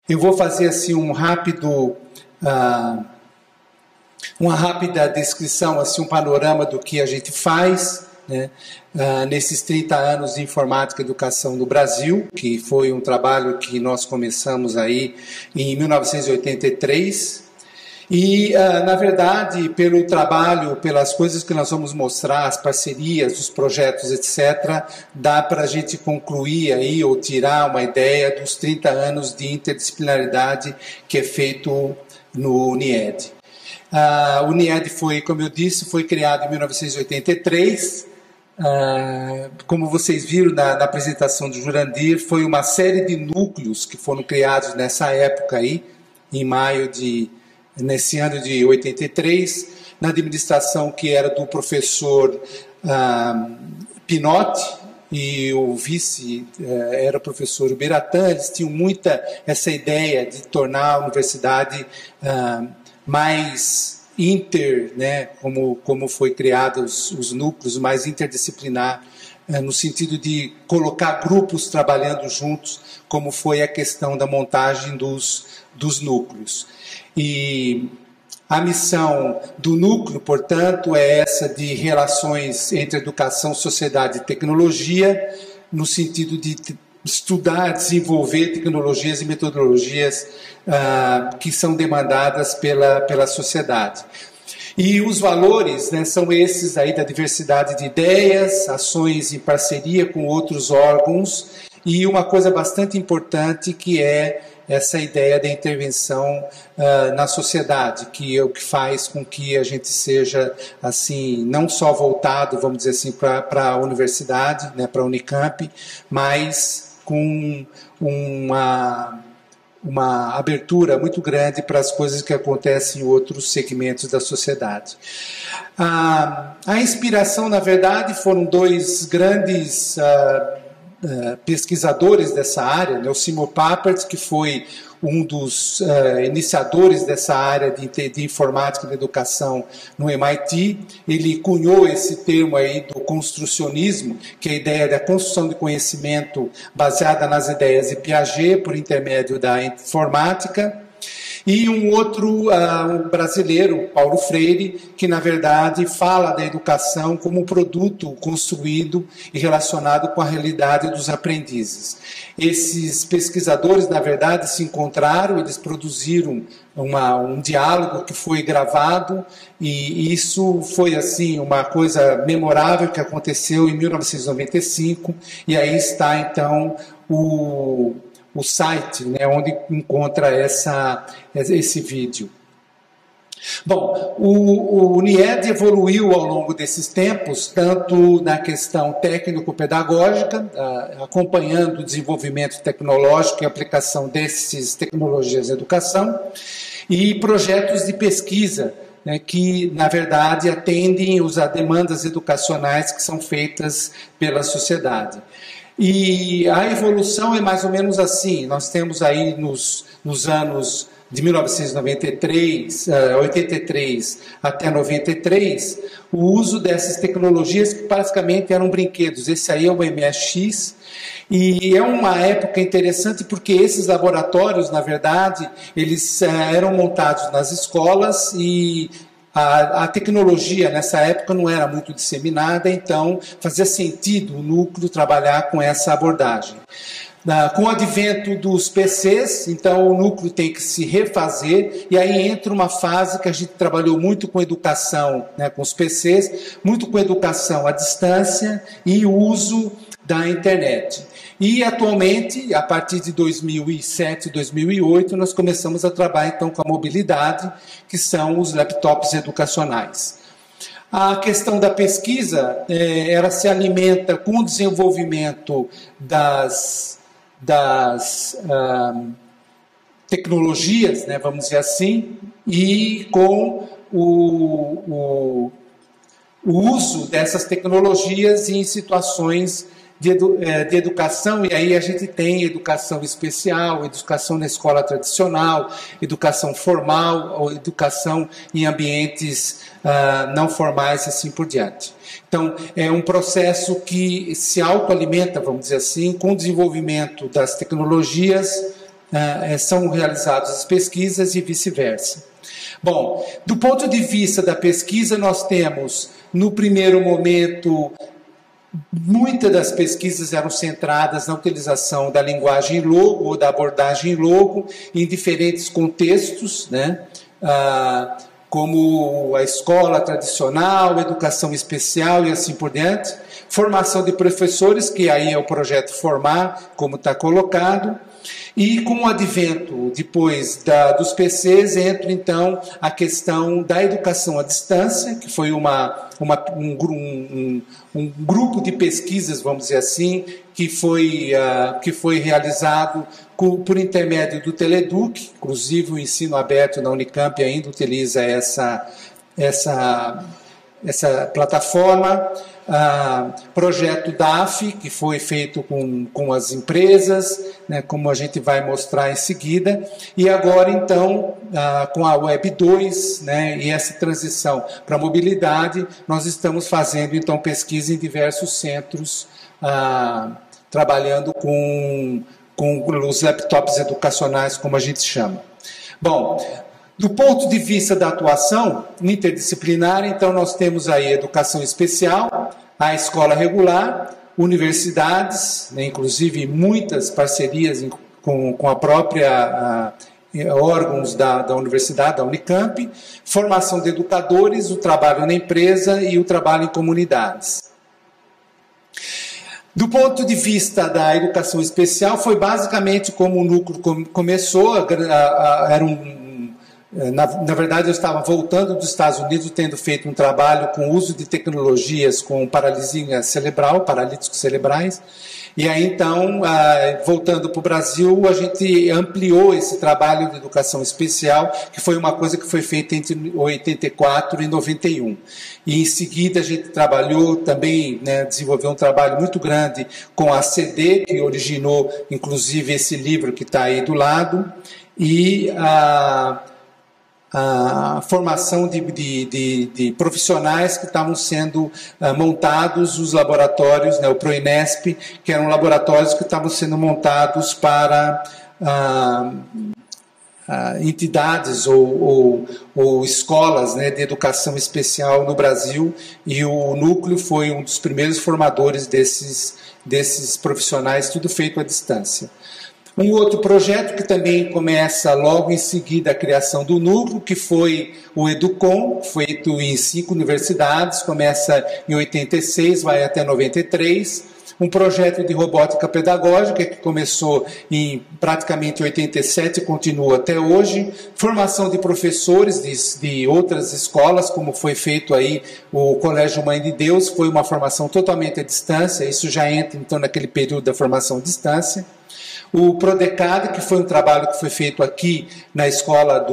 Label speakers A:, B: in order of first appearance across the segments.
A: Eu vou fazer assim uma rápida descrição, assim, um panorama do que a gente faz, né, nesses 30 anos de informática e educação no Brasil, que foi um trabalho que nós começamos aí em 1983. E, na verdade, pelo trabalho, pelas coisas que nós vamos mostrar, as parcerias, os projetos, etc., dá para a gente concluir aí, ou tirar uma ideia dos 30 anos de interdisciplinaridade que é feito no UNIED. O UNIED foi, como eu disse, foi criado em 1983. Como vocês viram na apresentação do Jurandir, foi uma série de núcleos que foram criados nessa época aí, nesse ano de 83, na administração que era do professor Pinotti, e o vice era o professor Ubiratã. Eles tinham muita essa ideia de tornar a universidade mais né, como foi criados os núcleos, mais interdisciplinar, no sentido de colocar grupos trabalhando juntos, como foi a questão da montagem dos núcleos. E a missão do núcleo, portanto, é essa de relações entre educação, sociedade e tecnologia, no sentido de estudar, desenvolver tecnologias e metodologias que são demandadas pela sociedade. E os valores, né, são esses aí da diversidade de ideias, ações em parceria com outros órgãos, e uma coisa bastante importante que é essa ideia da intervenção na sociedade, que é o que faz com que a gente seja, assim, não só voltado, vamos dizer assim, para a universidade, né, para a Unicamp, mas com uma abertura muito grande para as coisas que acontecem em outros segmentos da sociedade. A inspiração, na verdade, foram dois grandes pesquisadores dessa área, né? O Seymour Papert, que foi um dos iniciadores dessa área de informática e de educação no MIT. Ele cunhou esse termo aí do construcionismo, que é a ideia da construção de conhecimento baseada nas ideias de Piaget por intermédio da informática. E um outro brasileiro, Paulo Freire, que na verdade fala da educação como um produto construído e relacionado com a realidade dos aprendizes. Esses pesquisadores, na verdade, se encontraram, eles produziram um diálogo que foi gravado, e isso foi assim uma coisa memorável que aconteceu em 1995, e aí está então o site, né, onde encontra esse vídeo. Bom, o UNIED evoluiu ao longo desses tempos, tanto na questão técnico-pedagógica, acompanhando o desenvolvimento tecnológico e aplicação dessas tecnologias na educação, e projetos de pesquisa, né, que, na verdade, atendem às demandas educacionais que são feitas pela sociedade. E a evolução é mais ou menos assim. Nós temos aí nos anos de 1993, 83 até 93, o uso dessas tecnologias que basicamente eram brinquedos. Esse aí é o MSX, e é uma época interessante porque esses laboratórios, na verdade, eles eram montados nas escolas, e a tecnologia nessa época não era muito disseminada, então fazia sentido o núcleo trabalhar com essa abordagem. Com o advento dos PCs, então o núcleo tem que se refazer, e aí entra uma fase que a gente trabalhou muito com educação, né, com os PCs, muito com educação à distância e o uso da internet. E atualmente, a partir de 2007, 2008, nós começamos a trabalhar então com a mobilidade, que são os laptops educacionais. A questão da pesquisa, ela se alimenta com o desenvolvimento das tecnologias, né, vamos dizer assim, e com o uso dessas tecnologias em situações de educação, e aí a gente tem educação especial, educação na escola tradicional, educação formal, ou educação em ambientes não formais, assim por diante. Então, é um processo que se autoalimenta, vamos dizer assim, com o desenvolvimento das tecnologias, são realizadas as pesquisas e vice-versa. Bom, do ponto de vista da pesquisa, nós temos, no primeiro momento, muitas das pesquisas eram centradas na utilização da linguagem logo ou da abordagem logo em diferentes contextos, né? Como a escola tradicional, educação especial e assim por diante. Formação de professores, que aí é o projeto Formar, como está colocado. E com o advento, depois dos PCs, entra então a questão da educação à distância, que foi um grupo de pesquisas, vamos dizer assim, que foi realizado por intermédio do Teleduc, inclusive o ensino aberto na Unicamp ainda utiliza essa plataforma. Projeto DAF, que foi feito com as empresas, né, como a gente vai mostrar em seguida, e agora então com a Web 2, né, e essa transição para a mobilidade, nós estamos fazendo então pesquisa em diversos centros, trabalhando com os laptops educacionais, como a gente chama. Bom, do ponto de vista da atuação interdisciplinar, então nós temos aí a educação especial, a escola regular, universidades, né, inclusive muitas parcerias com a própria órgãos da universidade, da Unicamp, formação de educadores, o trabalho na empresa e o trabalho em comunidades. Do ponto de vista da educação especial, foi basicamente como o núcleo começou, na verdade, eu estava voltando dos Estados Unidos, tendo feito um trabalho com uso de tecnologias com paralisia cerebral, paralíticos cerebrais, e aí então, voltando para o Brasil, a gente ampliou esse trabalho de educação especial, que foi uma coisa que foi feita entre 84 e 91. E em seguida a gente trabalhou também, né, desenvolveu um trabalho muito grande com a CD, que originou inclusive esse livro que está aí do lado, e a formação de profissionais que estavam sendo montados, os laboratórios, né, o ProInesp, que eram laboratórios que estavam sendo montados para entidades ou escolas, né, de educação especial no Brasil, e o núcleo foi um dos primeiros formadores desses profissionais, tudo feito à distância. Um outro projeto que também começa logo em seguida a criação do núcleo, que foi o Educom, feito em 5 universidades, começa em 86, vai até 93. Um projeto de robótica pedagógica que começou em praticamente 87 e continua até hoje. Formação de professores de outras escolas, como foi feito aí o Colégio Mãe de Deus, foi uma formação totalmente à distância, isso já entra então naquele período da formação à distância. O Prodecad, que foi um trabalho que foi feito aqui na escola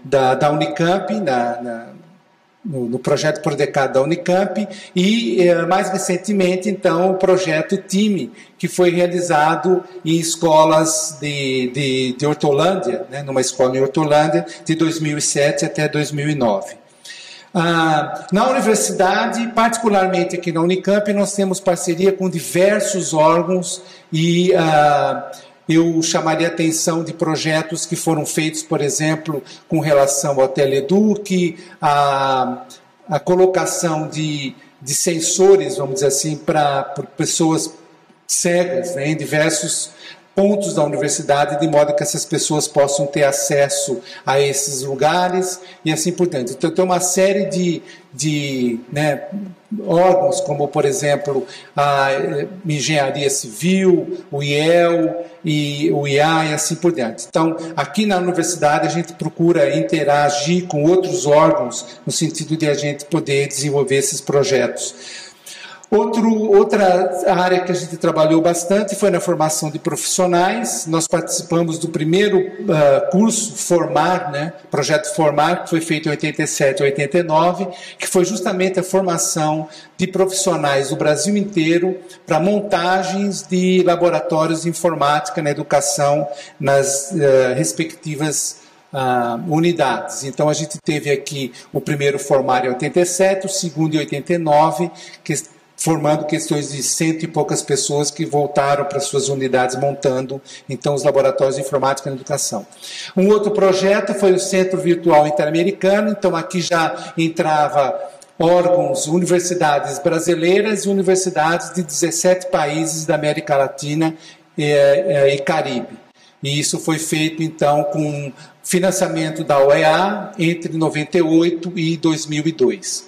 A: da Unicamp, no projeto Prodecad da Unicamp, e mais recentemente, então, o projeto TIME, que foi realizado em escolas de Hortolândia, né, numa escola em Hortolândia, de 2007 até 2009. Na universidade, particularmente aqui na Unicamp, nós temos parceria com diversos órgãos e eu chamaria a atenção de projetos que foram feitos, por exemplo, com relação ao Teleduc, a colocação de sensores, vamos dizer assim, para pessoas cegas, né, em diversos pontos da universidade, de modo que essas pessoas possam ter acesso a esses lugares e assim por diante. Então, tem uma série de órgãos, como, por exemplo, a Engenharia Civil, o IEL, e o IA e assim por diante. Então, aqui na universidade, a gente procura interagir com outros órgãos, no sentido de a gente poder desenvolver esses projetos. Outra área que a gente trabalhou bastante foi na formação de profissionais. Nós participamos do primeiro curso Formar, né, projeto Formar, que foi feito em 87 e 89, que foi justamente a formação de profissionais do Brasil inteiro para montagens de laboratórios de informática na educação nas respectivas unidades. Então, a gente teve aqui o primeiro Formar em 87, o segundo em 89, que formando questões de 100 e poucas pessoas que voltaram para suas unidades montando, então, os laboratórios de informática na educação. Um outro projeto foi o Centro Virtual Interamericano, então aqui já entrava órgãos, universidades brasileiras e universidades de 17 países da América Latina e Caribe. E isso foi feito, então, com financiamento da OEA entre 98 e 2002.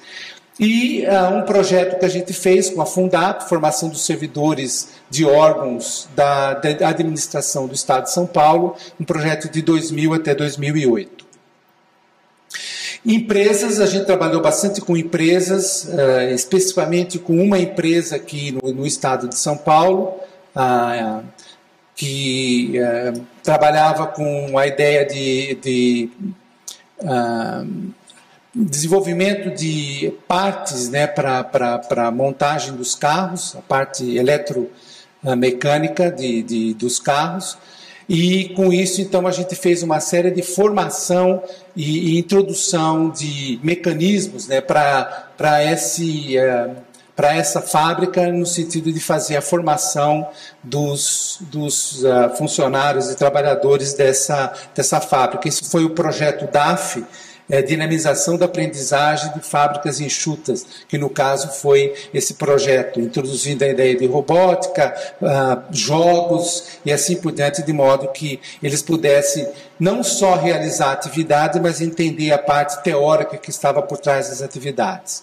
A: E um projeto que a gente fez com a Fundap, formação dos servidores de órgãos da administração do Estado de São Paulo, um projeto de 2000 até 2008. Empresas, a gente trabalhou bastante com empresas, especificamente com uma empresa aqui no Estado de São Paulo, que trabalhava com a ideia de desenvolvimento de partes, né, para a montagem dos carros, a parte eletromecânica dos carros, e com isso, então, a gente fez uma série de formação e introdução de mecanismos, né, para essa fábrica, no sentido de fazer a formação dos funcionários e trabalhadores dessa fábrica. Esse foi o projeto DAF, dinamização da aprendizagem de fábricas enxutas, que no caso foi esse projeto, introduzindo a ideia de robótica, jogos e assim por diante, de modo que eles pudessem não só realizar a atividade, mas entender a parte teórica que estava por trás das atividades.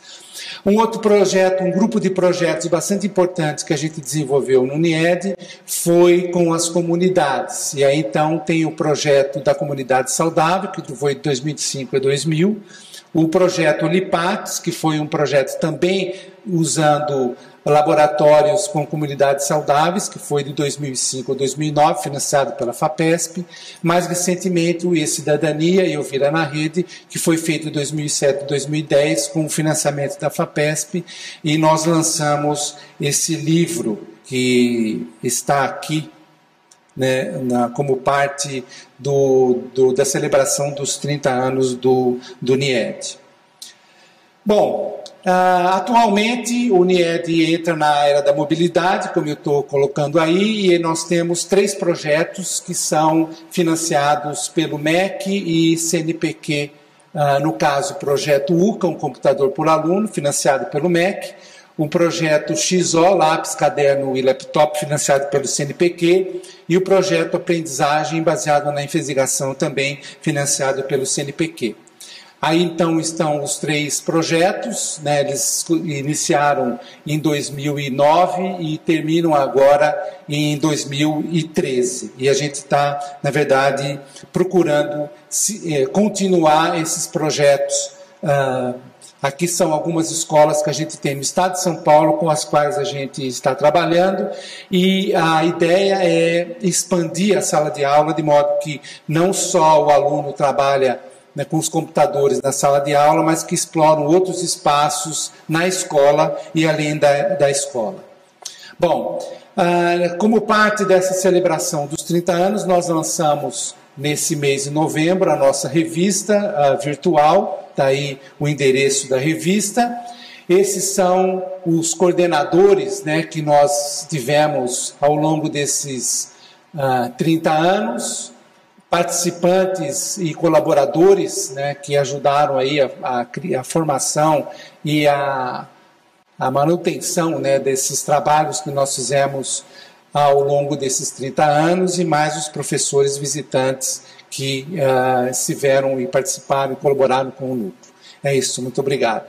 A: Um outro projeto, um grupo de projetos bastante importantes que a gente desenvolveu no UNIED foi com as comunidades. E aí, então, tem o projeto da Comunidade Saudável, que foi de 2005 a 2000, o projeto LIPATS, que foi um projeto também usando laboratórios com comunidades saudáveis, que foi de 2005 a 2009, financiado pela FAPESP. Mais recentemente, o E-Cidadania e o Vira na Rede, que foi feito em 2007 e 2010, com o financiamento da FAPESP, e nós lançamos esse livro que está aqui, né, como parte da celebração dos 30 anos do NIED. Bom, atualmente o NIED entra na era da mobilidade, como eu estou colocando aí, e nós temos 3 projetos que são financiados pelo MEC e CNPq, no caso o projeto UCA, um computador por aluno, financiado pelo MEC, um projeto XO, lápis, caderno e laptop, financiado pelo CNPq, e o projeto Aprendizagem, baseado na investigação, também financiado pelo CNPq. Aí, então, estão os 3 projetos, né, eles iniciaram em 2009 e terminam agora em 2013. E a gente está, na verdade, procurando continuar esses projetos. Aqui são algumas escolas que a gente tem no Estado de São Paulo, com as quais a gente está trabalhando, e a ideia é expandir a sala de aula, de modo que não só o aluno trabalha, né, com os computadores na sala de aula, mas que exploram outros espaços na escola e além da escola. Bom, como parte dessa celebração dos 30 anos, nós lançamos nesse mês de novembro a nossa revista virtual, está aí o endereço da revista. Esses são os coordenadores, né, que nós tivemos ao longo desses 30 anos, participantes e colaboradores, né, que ajudaram aí a formação e a manutenção, né, desses trabalhos que nós fizemos ao longo desses 30 anos, e mais os professores visitantes que estiveram e participaram e colaboraram com o núcleo. É isso, muito obrigado.